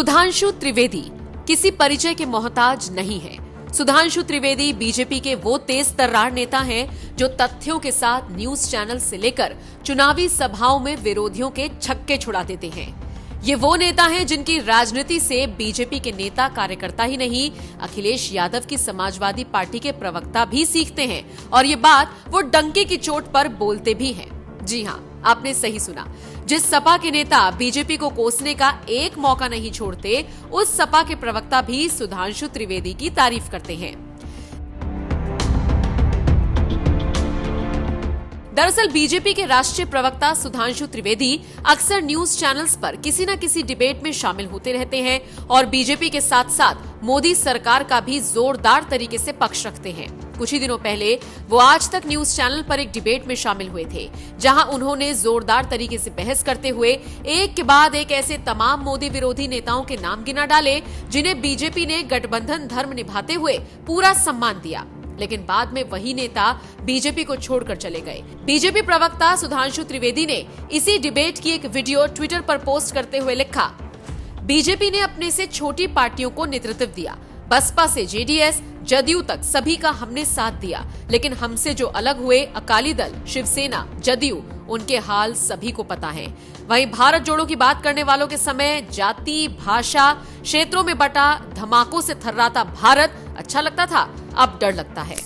सुधांशु त्रिवेदी किसी परिचय के मोहताज नहीं है। सुधांशु त्रिवेदी बीजेपी के वो तेज तर्रार नेता हैं जो तथ्यों के साथ न्यूज चैनल से लेकर चुनावी सभाओं में विरोधियों के छक्के छुड़ा देते हैं। ये वो नेता हैं जिनकी राजनीति से बीजेपी के नेता कार्यकर्ता ही नहीं, अखिलेश यादव की समाजवादी पार्टी के प्रवक्ता भी सीखते हैं और ये बात वो डंके की चोट पर बोलते भी हैं। जी हाँ, आपने सही सुना। जिस सपा के नेता बीजेपी को कोसने का एक मौका नहीं छोड़ते, उस सपा के प्रवक्ता भी सुधांशु त्रिवेदी की तारीफ करते हैं। दरअसल बीजेपी के राष्ट्रीय प्रवक्ता सुधांशु त्रिवेदी अक्सर न्यूज चैनल्स पर किसी न किसी डिबेट में शामिल होते रहते हैं और बीजेपी के साथ साथ मोदी सरकार का भी जोरदार तरीके से पक्ष रखते हैं। कुछ ही दिनों पहले वो आज तक न्यूज चैनल पर एक डिबेट में शामिल हुए थे, जहां उन्होंने जोरदार तरीके से बहस करते हुए एक के बाद एक ऐसे तमाम मोदी विरोधी नेताओं के नाम गिना डाले जिन्हें बीजेपी ने गठबंधन धर्म निभाते हुए पूरा सम्मान दिया, लेकिन बाद में वही नेता बीजेपी को छोड़कर चले गए। बीजेपी प्रवक्ता सुधांशु त्रिवेदी ने इसी डिबेट की एक वीडियो ट्विटर पर पोस्ट करते हुए लिखा, बीजेपी ने अपने से छोटी पार्टियों को नेतृत्व दिया, बसपा से जेडीएस, जदयू तक सभी का हमने साथ दिया, लेकिन हमसे जो अलग हुए अकाली दल, शिवसेना, जदयू, उनके हाल सभी को पता है। वहीं भारत जोड़ो की बात करने वालों के समय जाति, भाषा, क्षेत्रों में बटा धमाकों से थर्राता भारत अच्छा लगता था, अब डर लगता है।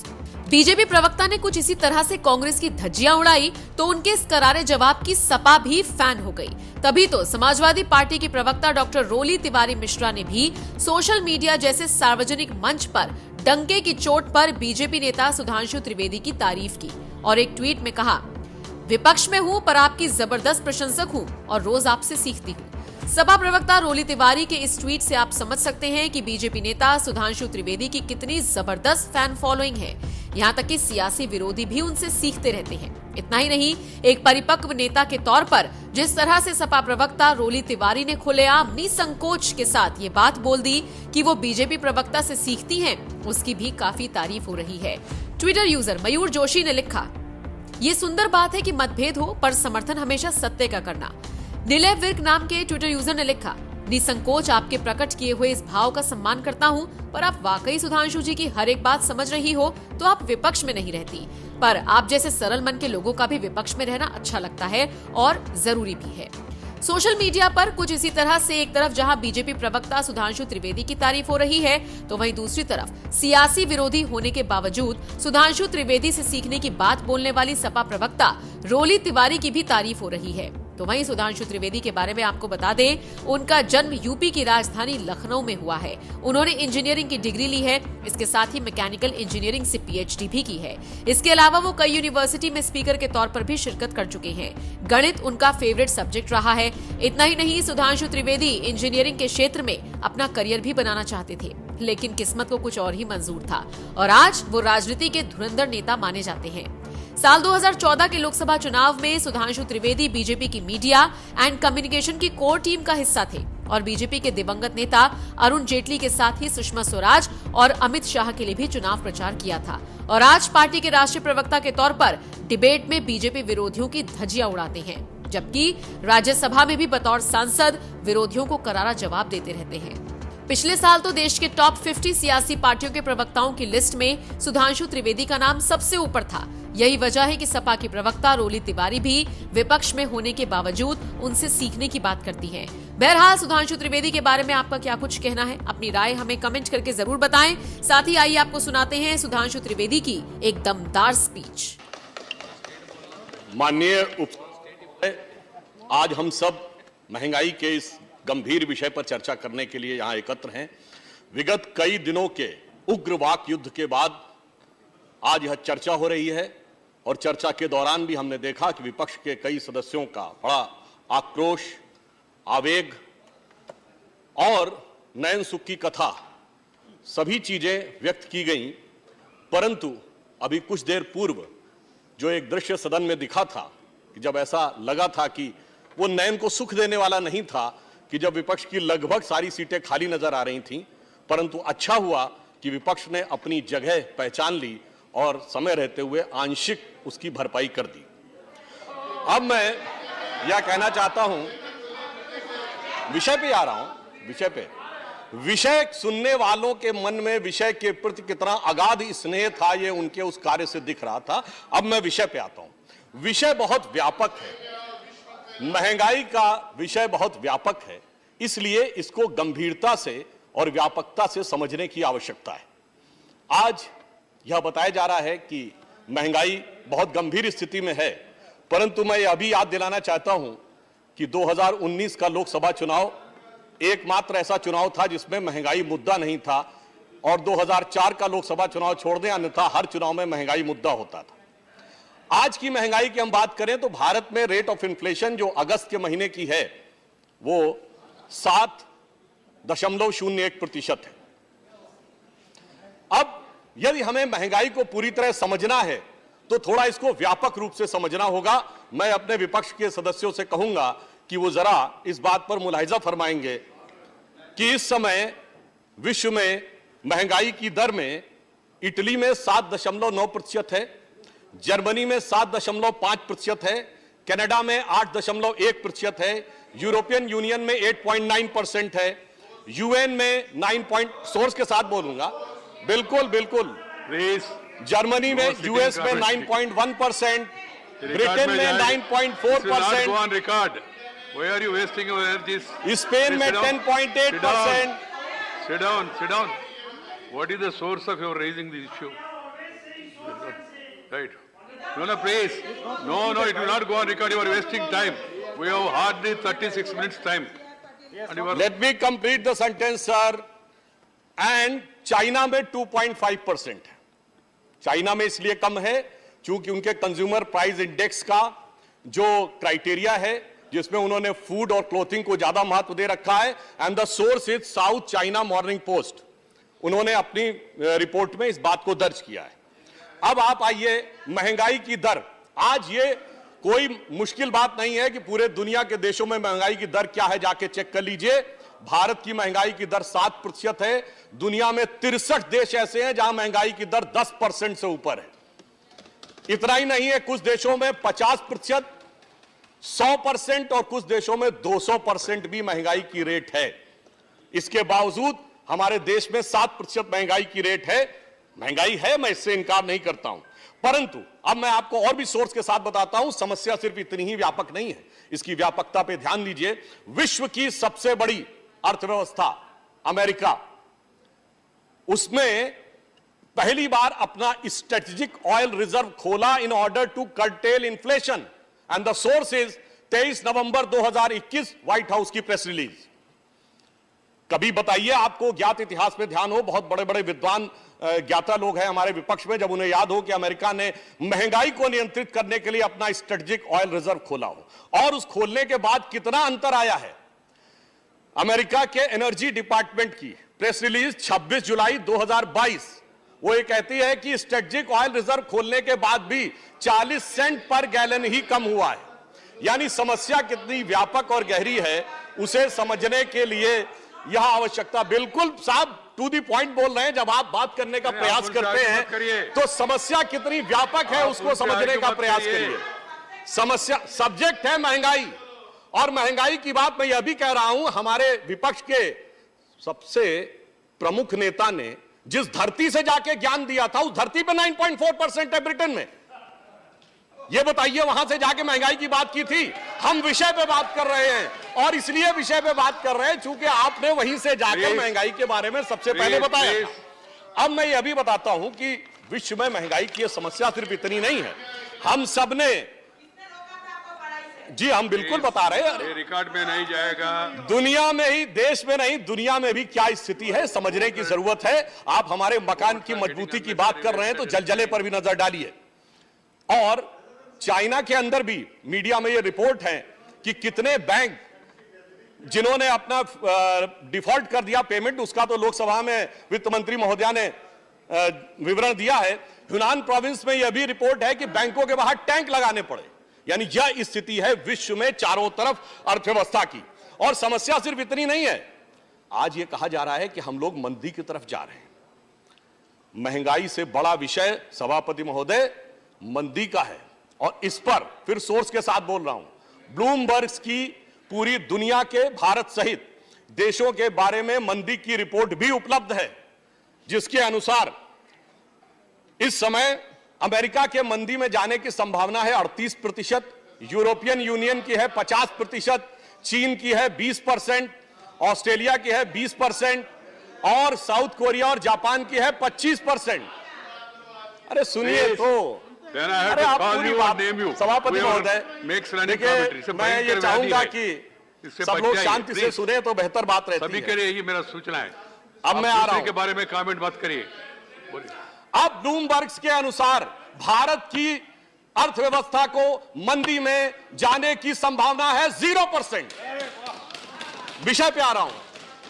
बीजेपी प्रवक्ता ने कुछ इसी तरह से कांग्रेस की धज्जियां उड़ाई तो उनके इस करारे जवाब की सपा भी फैन हो गई। तभी तो समाजवादी पार्टी की प्रवक्ता डॉक्टर रोली तिवारी मिश्रा ने भी सोशल मीडिया जैसे सार्वजनिक मंच पर डंके की चोट पर बीजेपी नेता सुधांशु त्रिवेदी की तारीफ की और एक ट्वीट में कहा, विपक्ष में हूं पर आपकी जबरदस्त प्रशंसक हूं और रोज आपसे सीखती हूं। सपा प्रवक्ता रोली तिवारी के इस ट्वीट से आप समझ सकते हैं कि बीजेपी नेता सुधांशु त्रिवेदी की कितनी जबरदस्त फैन फॉलोइंग है। यहाँ तक कि सियासी विरोधी भी उनसे सीखते रहते हैं। इतना ही नहीं, एक परिपक्व नेता के तौर पर जिस तरह से सपा प्रवक्ता रोली तिवारी ने खुलेआम निसंकोच के साथ ये बात बोल दी कि वो बीजेपी प्रवक्ता से सीखती हैं, उसकी भी काफी तारीफ हो रही है। ट्विटर यूजर मयूर जोशी ने लिखा, ये सुंदर बात है कि मतभेद हो पर समर्थन हमेशा सत्य का करना। निलय विर्क नाम के ट्विटर यूजर ने लिखा, निसंकोच आपके प्रकट किए हुए इस भाव का सम्मान करता हूं, पर आप वाकई सुधांशु जी की हर एक बात समझ रही हो तो आप विपक्ष में नहीं रहती, पर आप जैसे सरल मन के लोगों का भी विपक्ष में रहना अच्छा लगता है और जरूरी भी है। सोशल मीडिया पर कुछ इसी तरह से एक तरफ जहां बीजेपी प्रवक्ता सुधांशु त्रिवेदी की तारीफ हो रही है तो वहीं दूसरी तरफ सियासी विरोधी होने के बावजूद सुधांशु त्रिवेदी से सीखने की बात बोलने वाली सपा प्रवक्ता रोली तिवारी की भी तारीफ हो रही है। तो वहीं सुधांशु त्रिवेदी के बारे में आपको बता दें, उनका जन्म यूपी की राजधानी लखनऊ में हुआ है। उन्होंने इंजीनियरिंग की डिग्री ली है, इसके साथ ही मैकेनिकल इंजीनियरिंग से पीएचडी भी की है। इसके अलावा वो कई यूनिवर्सिटी में स्पीकर के तौर पर भी शिरकत कर चुके हैं। गणित उनका फेवरेट सब्जेक्ट रहा है। इतना ही नहीं, सुधांशु त्रिवेदी इंजीनियरिंग के क्षेत्र में अपना करियर भी बनाना चाहते थे, लेकिन किस्मत को कुछ और ही मंजूर था और आज वो राजनीति के धुरंधर नेता माने जाते हैं। साल 2014 के लोकसभा चुनाव में सुधांशु त्रिवेदी बीजेपी की मीडिया एंड कम्युनिकेशन की कोर टीम का हिस्सा थे और बीजेपी के दिवंगत नेता अरुण जेटली के साथ ही सुषमा स्वराज और अमित शाह के लिए भी चुनाव प्रचार किया था और आज पार्टी के राष्ट्रीय प्रवक्ता के तौर पर डिबेट में बीजेपी विरोधियों की धज्जियां उड़ाते हैं, जबकि राज्यसभा में भी बतौर सांसद विरोधियों को करारा जवाब देते रहते हैं। पिछले साल तो देश के टॉप 50 सियासी पार्टियों के प्रवक्ताओं की लिस्ट में सुधांशु त्रिवेदी का नाम सबसे ऊपर था। यही वजह है कि सपा की प्रवक्ता रोली तिवारी भी विपक्ष में होने के बावजूद उनसे सीखने की बात करती हैं। बहरहाल सुधांशु त्रिवेदी के बारे में आपका क्या कुछ कहना है, अपनी राय हमें कमेंट करके जरूर बताएं। साथ ही आइए आपको सुनाते हैं सुधांशु त्रिवेदी की एक दमदार स्पीच। माननीय आज हम सब महंगाई के इस गंभीर विषय पर चर्चा करने के लिए यहाँ एकत्र हैं। विगत कई दिनों के उग्र वाक युद्ध के बाद आज यह चर्चा हो रही है और चर्चा के दौरान भी हमने देखा कि विपक्ष के कई सदस्यों का बड़ा आक्रोश, आवेग और नयन सुख की कथा, सभी चीजें व्यक्त की गईं। परंतु अभी कुछ देर पूर्व जो एक दृश्य सदन में दिखा था कि जब ऐसा लगा था कि वो नयन को सुख देने वाला नहीं था कि जब विपक्ष की लगभग सारी सीटें खाली नजर आ रही थीं, परंतु अच्छा हुआ कि विपक्ष ने अपनी जगह पहचान ली और समय रहते हुए आंशिक उसकी भरपाई कर दी। अब मैं यह कहना चाहता हूं, विषय पे आ रहा हूं, विषय पे। विषय सुनने वालों के मन में विषय के प्रति कितना अगाध स्नेह था, ये उनके उस कार्य से दिख रहा था। अब मैं विषय पे आता हूं। विषय बहुत व्यापक है, महंगाई का विषय बहुत व्यापक है, इसलिए इसको गंभीरता से और व्यापकता से समझने की आवश्यकता है। आज यह बताया जा रहा है कि महंगाई बहुत गंभीर स्थिति में है, परंतु मैं अभी याद दिलाना चाहता हूं कि 2019 का लोकसभा चुनाव एकमात्र ऐसा चुनाव था जिसमें महंगाई मुद्दा नहीं था, और 2004 का लोकसभा चुनाव छोड़ दें, अन्यथा हर चुनाव में महंगाई मुद्दा होता था। आज की महंगाई की हम बात करें तो भारत में रेट ऑफ इन्फ्लेशन जो अगस्त के महीने की है वो 7.01% है। अब यदि हमें महंगाई को पूरी तरह समझना है तो थोड़ा इसको व्यापक रूप से समझना होगा। मैं अपने विपक्ष के सदस्यों से कहूंगा कि वो जरा इस बात पर मुलाहिजा फरमाएंगे कि इस समय विश्व में महंगाई की दर में इटली में 7.9% है, जर्मनी में 7.5% है, कनाडा में 8.1% है, यूरोपियन यूनियन में 8.9% है, यूएन में 9 सोर्स के साथ बोलूंगा, बिल्कुल बिल्कुल, जर्मनी में, यूएस में 9.1%, ब्रिटेन में 9.4%, Why are you wasting your energies? Spain में 10.8%. Sit down, sit down. What is the source of your raising this issue? Right. No, please. No, it will not go on record. You are wasting time. We have hardly 36 minutes time. And you are... Let me complete the sentence, sir. And China में 2.5% है। China में इसलिए कम है क्योंकि उनके consumer price index का जो criteria है, जिसमें उन्होंने फूड और क्लोथिंग को ज्यादा महत्व दे रखा है, and the source is south China morning post, उन्होंने अपनी रिपोर्ट में इस बात को दर्ज किया है। अब आप आइए महंगाई की दर। आज ये कोई मुश्किल बात नहीं है कि पूरे दुनिया के देशों में महंगाई की दर क्या है, जाके चेक कर लीजिए। भारत की महंगाई की दर 7% है। दुनिया में 63 देश ऐसे हैं जहां महंगाई की दर 10% से ऊपर है। इतना ही नहीं है, कुछ देशों में 50%, 100% और कुछ देशों में 200% भी महंगाई की रेट है। इसके बावजूद हमारे देश में 7% महंगाई की रेट है। महंगाई है, मैं इससे इनकार नहीं करता हूं, परंतु अब मैं आपको और भी सोर्स के साथ बताता हूं। समस्या सिर्फ इतनी ही व्यापक नहीं है, इसकी व्यापकता पे ध्यान दीजिए। विश्व की सबसे बड़ी अर्थव्यवस्था अमेरिका, उसमें पहली बार अपना स्ट्रेटेजिक ऑयल रिजर्व खोला in order to curtail inflation, and the source is 23 नवंबर 2021 व्हाइट हाउस की प्रेस रिलीज। कभी बताइए, आपको ज्ञात इतिहास में ध्यान हो, बहुत बड़े बड़े विद्वान ज्ञाता लोग हैं हमारे विपक्ष में, जब उन्हें याद हो कि अमेरिका ने महंगाई को नियंत्रित करने के लिए अपना स्ट्रेटेजिक ऑयल रिजर्व खोला हो, और उस खोलने के बाद कितना अंतर आया है। अमेरिका के एनर्जी डिपार्टमेंट की प्रेस रिलीज 26 जुलाई 2022, वो ये कहती है कि स्ट्रेटेजिक ऑयल रिजर्व खोलने के बाद भी 40 सेंट पर गैलन ही कम हुआ है। यानी समस्या कितनी व्यापक और गहरी है, उसे समझने के लिए यह आवश्यकता। बिल्कुल साहब, टू दी पॉइंट बोल रहे हैं। जब आप बात करने का प्रयास करते हैं तो समस्या कितनी व्यापक है उसको समझने का प्रयास करिए। समस्या, सब्जेक्ट है महंगाई, और महंगाई की बात मैं यह भी कह रहा हूं, हमारे विपक्ष के सबसे प्रमुख नेता ने जिस धरती से जाके ज्ञान दिया था, उस धरती पे 9.4% है ब्रिटेन में। ये बताइए, वहां से जाके महंगाई की बात की थी। हम विषय पे बात कर रहे हैं, और इसलिए विषय पे बात कर रहे हैं क्योंकि आपने वहीं से जाकर महंगाई के बारे में सबसे पहले बताया। अब मैं ये भी बताता हूं कि विश्व में महंगाई की समस्या सिर्फ इतनी नहीं है। हम सब ने, जी हम बिल्कुल बता रहे हैं, रिकॉर्ड में नहीं जाएगा। दुनिया में ही, देश में नहीं, दुनिया में भी क्या स्थिति है समझने की जरूरत है। आप हमारे मकान की मजबूती की बात कर रहे हैं तो जलजले पर भी नजर डालिए। और चाइना के अंदर भी मीडिया में यह रिपोर्ट है कि कितने बैंक जिन्होंने अपना डिफॉल्ट कर दिया पेमेंट, उसका तो लोकसभा में वित्त मंत्री महोदया ने विवरण दिया है। यूनान प्रोविंस में यह भी रिपोर्ट है कि बैंकों के बाहर टैंक लगाने पड़े। यानी यह स्थिति है विश्व में चारों तरफ अर्थव्यवस्था की। और समस्या सिर्फ इतनी नहीं है, आज यह कहा जा रहा है कि हम लोग मंदी की तरफ जा रहे हैं। महंगाई से बड़ा विषय सभापति महोदय मंदी का है, और इस पर फिर सोर्स के साथ बोल रहा हूं, ब्लूमबर्ग की पूरी दुनिया के, भारत सहित देशों के बारे में मंदी की रिपोर्ट भी उपलब्ध है, जिसके अनुसार इस समय अमेरिका के मंदी में जाने की संभावना है 38%, यूरोपियन यूनियन की है 50%, चीन की है 20%, ऑस्ट्रेलिया की है 20% और साउथ कोरिया और जापान की है 25%। अरे सुनिए तो, अरे आप पूरी बात, सभापति महोदय, देखिए मैं ये चाहूंगा कि सब लोग शांति से सुने तो बेहतर बात रहती है। सभी के लिए ये मेरा सूचना है। अब मैं आ रहा हूं के बारे में कमेंट मत करिए। अब ब्लूमबर्ग के अनुसार भारत की अर्थव्यवस्था को मंदी में जाने की संभावना है 0%। विषय पे आ रहा हूं,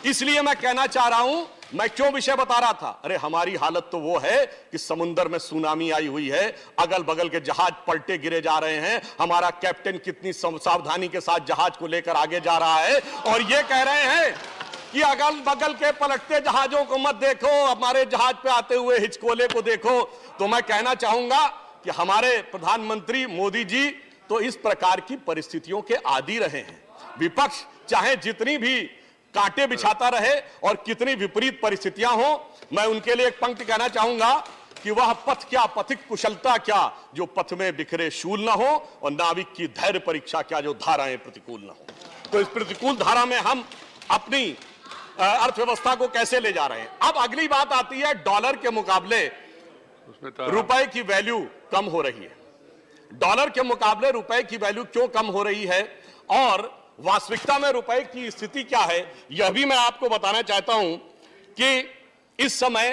इसलिए मैं कहना चाह रहा हूं, मैं क्यों विषय बता रहा था। अरे हमारी हालत तो वो है कि समुद्र में सुनामी आई हुई है, अगल बगल के जहाज पलटे गिरे जा रहे हैं, हमारा कैप्टन कितनी सावधानी के साथ जहाज को लेकर आगे जा रहा है और ये कह रहे हैं कि अगल बगल के पलटते जहाजों को मत देखो, हमारे जहाज पे आते हुए हिचकोले को देखो। तो मैं कहना चाहूंगा कि हमारे प्रधानमंत्री मोदी जी तो इस प्रकार की परिस्थितियों के आदी रहे हैं। विपक्ष चाहे जितनी भी कांटे बिछाता रहे और कितनी विपरीत परिस्थितियां हो, मैं उनके लिए एक पंक्ति कहना चाहूंगा कि वह पथ क्या, पथिक कुशलता क्या, जो पथ में बिखरे शूल न हो, और नाविक की धैर्य परीक्षा क्या, जो धाराएं प्रतिकूल न हो। तो इस प्रतिकूल धारा में हम अपनी अर्थव्यवस्था को कैसे ले जा रहे हैं। अब अगली बात आती है, डॉलर के मुकाबले रुपए की वैल्यू कम हो रही है। डॉलर के मुकाबले रुपए की वैल्यू क्यों कम हो रही है और वास्तविकता में रुपए की स्थिति क्या है, यह भी मैं आपको बताना चाहता हूं कि इस समय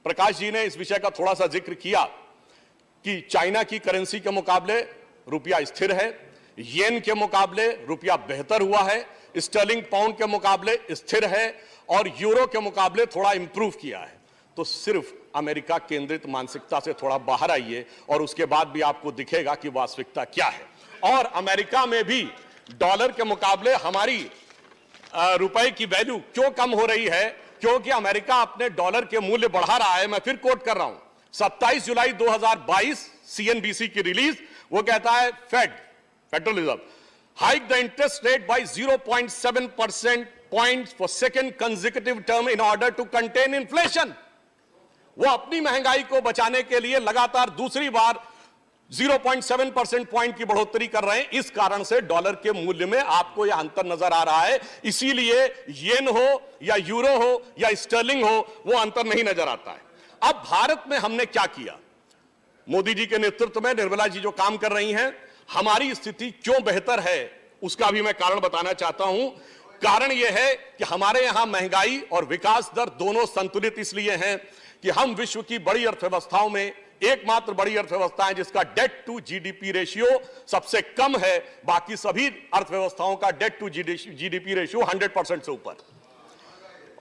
प्रकाश जी ने इस विषय का थोड़ा सा जिक्र किया कि चाइना की करेंसी के मुकाबले रुपया स्थिर है, येन के मुकाबले रुपया बेहतर हुआ है, स्टर्लिंग पाउंड के मुकाबले स्थिर है और यूरो के मुकाबले थोड़ा इंप्रूव किया है। तो सिर्फ अमेरिका केंद्रित मानसिकता से थोड़ा बाहर आइए और उसके बाद भी आपको दिखेगा कि वास्तविकता क्या है। और अमेरिका में भी डॉलर के मुकाबले हमारी रुपए की वैल्यू क्यों कम हो रही है, क्योंकि अमेरिका अपने डॉलर के मूल्य बढ़ा रहा है। मैं फिर कोट कर रहा हूं, 27 जुलाई 2022 सीएनबीसी की रिलीज, वो कहता है federal reserve hike the interest rate by 0.7% points for second consecutive term in order to contain inflation. वो अपनी महंगाई को बचाने के लिए लगातार दूसरी बार 0.7% पॉइंट की बढ़ोतरी कर रहे हैं। इस कारण से डॉलर के मूल्य में आपको यह अंतर नजर आ रहा है। इसीलिए येन हो या यूरो हो या स्टर्लिंग हो, वो अंतर नहीं नजर आता है। अब भारत में हमने क्या किया, मोदी जी के नेतृत्व में निर्मला जी जो काम कर रही हैं, हमारी स्थिति क्यों बेहतर है, उसका भी मैं कारण बताना चाहता हूं। कारण यह है कि हमारे यहां महंगाई और विकास दर दोनों संतुलित इसलिए हैं कि हम विश्व की बड़ी अर्थव्यवस्थाओं में एकमात्र बड़ी अर्थव्यवस्था है जिसका डेट टू जीडीपी रेशियो सबसे कम है। बाकी सभी अर्थव्यवस्थाओं का डेट टू जीडीपी रेशियो 100% से ऊपर।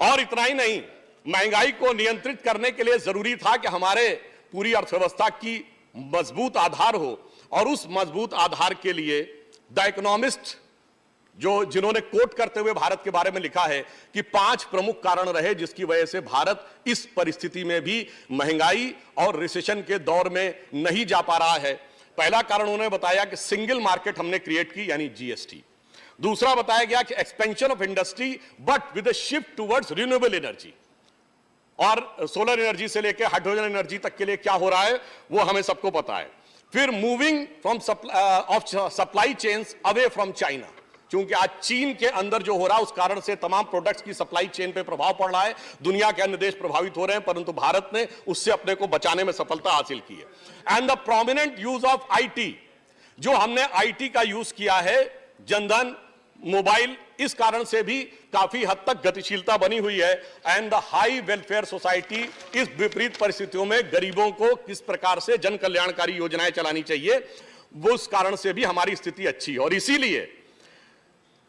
और इतना ही नहीं, महंगाई को नियंत्रित करने के लिए जरूरी था कि हमारे पूरी अर्थव्यवस्था की मजबूत आधार हो, और उस मजबूत आधार के लिए द इकोनॉमिस्ट जिन्होंने कोट करते हुए भारत के बारे में लिखा है कि 5 प्रमुख कारण रहे जिसकी वजह से भारत इस परिस्थिति में भी महंगाई और रिसेशन के दौर में नहीं जा पा रहा है। पहला कारण उन्होंने बताया कि सिंगल मार्केट हमने क्रिएट की, यानी जीएसटी। दूसरा बताया गया कि expansion of industry but with a shift towards renewable energy, और सोलर एनर्जी से लेकर हाइड्रोजन एनर्जी तक के लिए क्या हो रहा है वो हमें सबको पता है। फिर moving from supply chains away from China, क्योंकि आज चीन के अंदर जो हो रहा है उस कारण से तमाम प्रोडक्ट्स की सप्लाई चेन पे प्रभाव पड़ रहा है। दुनिया के अन्य देश प्रभावित हो रहे हैं, परंतु भारत ने उससे अपने को बचाने में सफलता हासिल की है। And the prominent use of IT, जो हमने आईटी का यूज किया है, जनधन मोबाइल, इस कारण से भी काफी हद तक गतिशीलता बनी हुई है। And the high welfare society, इस विपरीत परिस्थितियों में गरीबों को किस प्रकार से जन कल्याणकारी योजनाएं चलानी चाहिए, वो उस कारण से भी हमारी स्थिति अच्छी है। और इसीलिए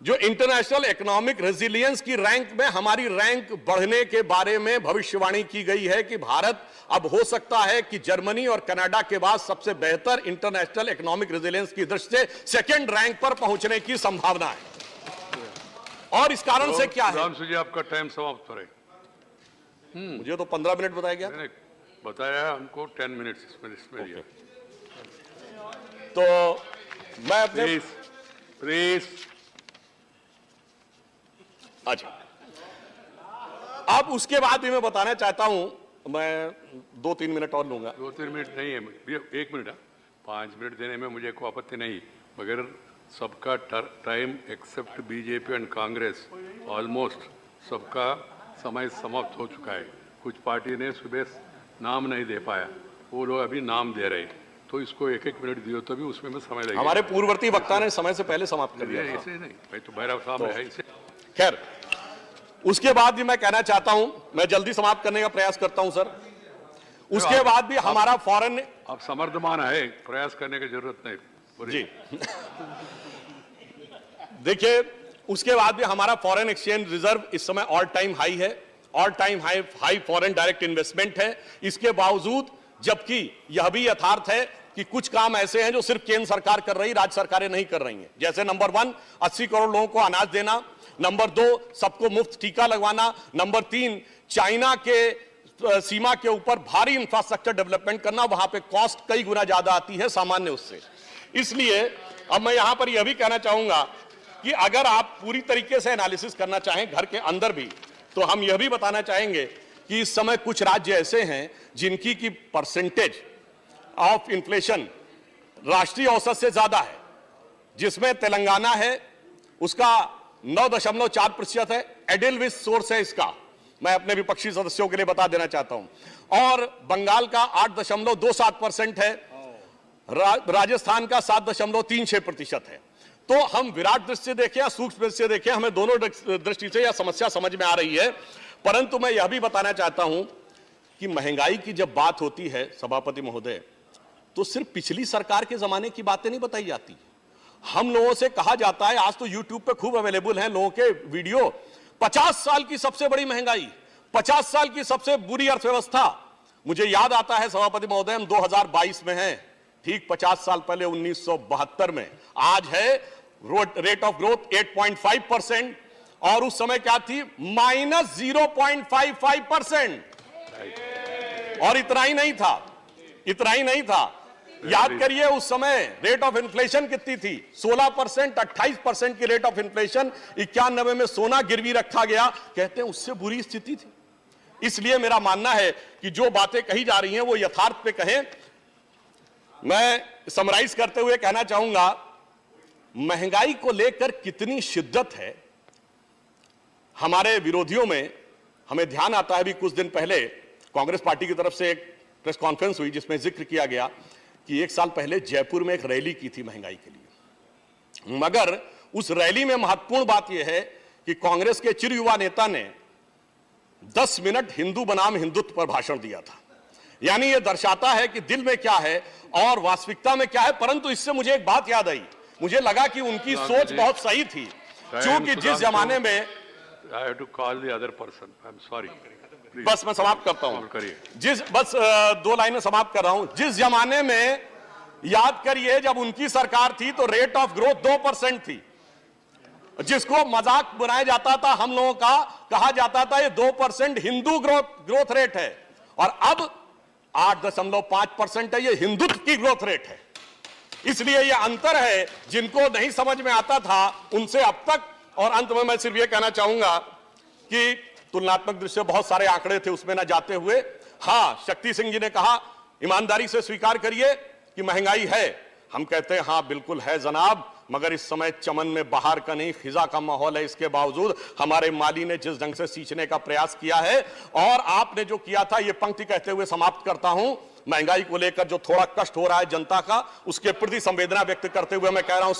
जो इंटरनेशनल इकोनॉमिक रेजिलियंस की रैंक में हमारी रैंक बढ़ने के बारे में भविष्यवाणी की गई है कि भारत अब हो सकता है कि जर्मनी और कनाडा के बाद सबसे बेहतर इंटरनेशनल इकोनॉमिक रेजिलियंस की दृष्टि से सेकंड रैंक पर पहुंचने की संभावना है। और इस कारण से क्या है, जी आपका टाइम समाप्त हो रहा है। मुझे तो 15 मिनट बताया गया, बताया है हमको 10 मिनट। तो मैं अपने प्लीज अच्छा, अब उसके बाद भी मैं बताना चाहता हूं, मैं 2-3 मिनट और लूंगा। 2-3 मिनट नहीं है, 1 मिनट, 5 मिनट देने में मुझे कोई आपत्ति नहीं, मगर सबका time except BJP and Congress almost सबका समय समाप्त हो चुका है। कुछ पार्टी ने सुबह नाम नहीं दे पाया, वो लोग अभी नाम दे रहे हैं, तो इसको 1-1 मिनट दियो तो भी उसमें में समय लगेगा। हमारे पूर्ववर्ती वक्ता ने समय से पहले समाप्त कर दिया था। ऐसे नहीं, भाई तो भैरव साहब है इसे। खैर, उसके बाद भी मैं कहना चाहता हूं, मैं जल्दी समाप्त करने का प्रयास करता हूं सर। उसके बाद भी हमारा फॉरेन, आप समर्थमान है, प्रयास करने की जरूरत नहीं जी। देखिए, उसके बाद भी हमारा फॉरेन एक्सचेंज रिजर्व इस समय ऑल टाइम हाई है, all time high foreign direct investment है। इसके बावजूद, जबकि यह भी यथार्थ है कि कुछ काम ऐसे हैं जो सिर्फ केंद्र सरकार कर रही, राज्य सरकारें नहीं कर रही हैं। जैसे नंबर 1, 80 करोड़ लोगों को अनाज देना, नंबर 2, सबको मुफ्त टीका लगवाना, नंबर 3, चाइना के सीमा के ऊपर भारी इंफ्रास्ट्रक्चर डेवलपमेंट करना, वहां पे कॉस्ट कई गुना ज्यादा आती है सामान्य उससे। इसलिए अब मैं यहां पर यह भी कहना चाहूंगा कि अगर आप पूरी तरीके से एनालिसिस करना चाहें घर के अंदर भी, तो हम यह भी बताना चाहेंगे कि इस समय कुछ राज्य ऐसे हैं जिनकी की परसेंटेज ऑफ इन्फ्लेशन राष्ट्रीय औसत से ज्यादा है, जिसमें तेलंगाना है, उसका 9.4% है, एडिलविस सोर्स है इसका, मैं अपने विपक्षी सदस्यों के लिए बता देना चाहता हूं, और बंगाल का 8.27% है, राजस्थान का 7.36% है। तो हम विराट दृष्टि से देखें या सूक्ष्म दृष्टि से देखें, हमें दोनों दृष्टि से यह समस्या समझ में आ रही है। परंतु मैं यह भी बताना चाहता हूं कि महंगाई की जब बात होती है सभापति महोदय, तो सिर्फ पिछली सरकार के जमाने की बातें नहीं बताई जाती। हम लोगों से कहा जाता है, आज तो यूट्यूब पे खूब अवेलेबल हैं लोगों के वीडियो, 50 साल की सबसे बड़ी महंगाई, 50 साल की सबसे बुरी अर्थव्यवस्था। मुझे याद आता है सभापति महोदय, हम 2022 में हैं, ठीक 50 साल पहले 1972 में आज है रेट ऑफ ग्रोथ 8.5%, और उस समय क्या थी, -0.55%। और इतना ही नहीं था, याद करिए उस समय रेट ऑफ इन्फ्लेशन कितनी थी, 16%, 28% की रेट ऑफ इन्फ्लेशन। 91 में सोना गिरवी रखा गया, कहते हैं उससे बुरी स्थिति थी। इसलिए मेरा मानना है कि जो बातें कही जा रही हैं वो यथार्थ पे कहें। मैं समराइज करते हुए कहना चाहूंगा, महंगाई को लेकर कितनी शिद्दत है हमारे विरोधियों में, हमें ध्यान आता है। भी कुछ दिन पहले कांग्रेस पार्टी की तरफ से एक प्रेस कॉन्फ्रेंस हुई जिसमें जिक्र किया गया कि 1 साल पहले जयपुर में एक रैली की थी महंगाई के लिए, मगर उस रैली में महत्वपूर्ण बात यह है कि कांग्रेस के चिर युवा नेता ने 10 मिनट हिंदू बनाम हिंदुत्व पर भाषण दिया था। यानी यह दर्शाता है कि दिल में क्या है और वास्तविकता में क्या है। परंतु इससे मुझे एक बात याद आई, मुझे लगा कि उनकी सोच बहुत सही थी, क्योंकि जिस जमाने में, I have to call the other person. I'm sorry. बस मैं समाप्त करता हूं, करिए। बस 2 लाइनें समाप्त कर रहा हूं। जिस जमाने में, याद करिए, जब उनकी सरकार थी तो रेट ऑफ ग्रोथ 2% थी, जिसको मजाक बनाया जाता था, हम लोगों का कहा जाता था ये 2% हिंदू ग्रोथ रेट है, और अब 8.5% है, ये हिंदुत्व की ग्रोथ रेट है। इसलिए ये अंतर है, जिनको नहीं समझ में आता था उनसे अब तक। और अंत में मैं सिर्फ ये कहना चाहूंगा कि तुलनात्मक दृष्टि से बहुत सारे आंकड़े थे, उसमें ना जाते हुए, हाँ, शक्ति सिंह जी ने कहा ईमानदारी से स्वीकार करिए कि महंगाई है। हम कहते हैं हाँ बिल्कुल है जनाब, मगर इस समय चमन में बाहर का नहीं खिजा का माहौल है। इसके बावजूद हमारे माली ने जिस ढंग से सींचने का प्रयास किया है, और आपने जो किया था, ये पंक्ति कहते हुए समाप्त करता हूं, महंगाई को लेकर जो थोड़ा कष्ट हो रहा है जनता का, उसके प्रति संवेदना व्यक्त करते हुए मैं कह रहा हूं,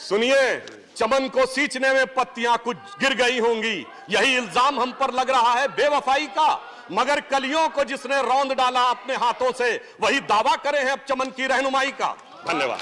सुनिए, चमन को सींचने में पत्तियां कुछ गिर गई होंगी, यही इल्जाम हम पर लग रहा है बेवफाई का, मगर कलियों को जिसने रौंद डाला अपने हाथों से, वही दावा करे हैं अब चमन की रहनुमाई का। धन्यवाद।